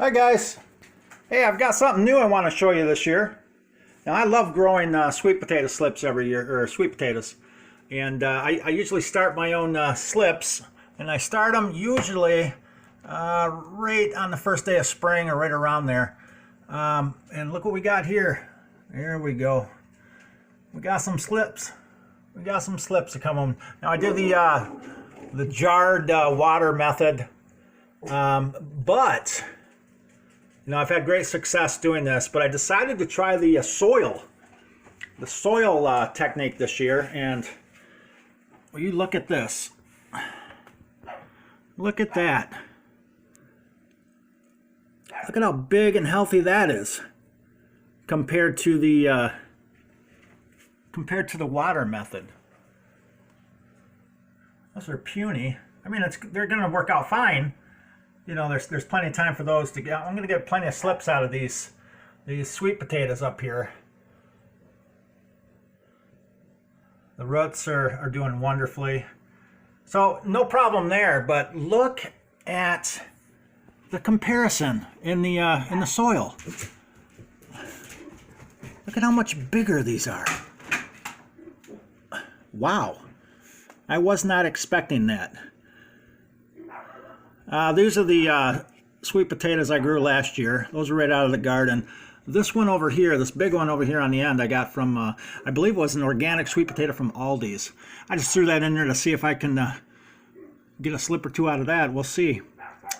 Hi guys. Hey, I've got something new I want to show you this year. Now I love growing sweet potato slips every year, or sweet potatoes. And I usually start my own slips, and I start them usually right on the first day of spring or right around there. And look what we got here. There we go. We got some slips. We got some slips to come on. Now I did the jarred water method, but I've had great success doing this, but I decided to try the soil technique this year. And well, you look at this. Look at that. Look at how big and healthy that is compared to the water method. Those are puny. I mean, they're going to work out fine. You know, there's plenty of time for those to get. I'm going to get plenty of slips out of these sweet potatoes up here. The roots are doing wonderfully. So no problem there, but look at the comparison in the soil. Look at how much bigger these are. Wow. I was not expecting that. These are the sweet potatoes I grew last year. Those are right out of the garden. This one over here, this big one over here on the end, I got from, I believe it was an organic sweet potato from Aldi's. I just threw that in there to see if I can get a slip or two out of that. We'll see.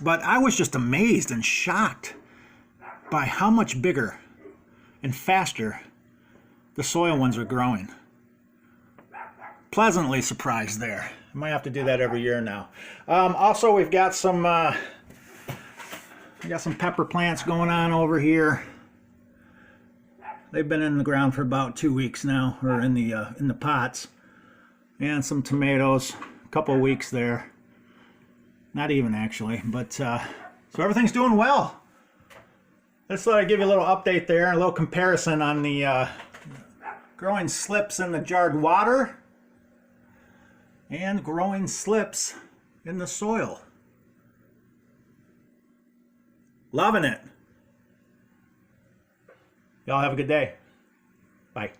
But I was just amazed and shocked by how much bigger and faster the soil ones are growing. Pleasantly surprised there. I might have to do that every year now. Also, we've got some pepper plants going on over here. They've been in the ground for about 2 weeks now, or in the pots, and some tomatoes. A couple of weeks there. Not even actually, but so everything's doing well. Just thought I'd give you a little update there, a little comparison on the growing slips in the jarred water and growing slips in the soil. Loving it. Y'all have a good day. Bye.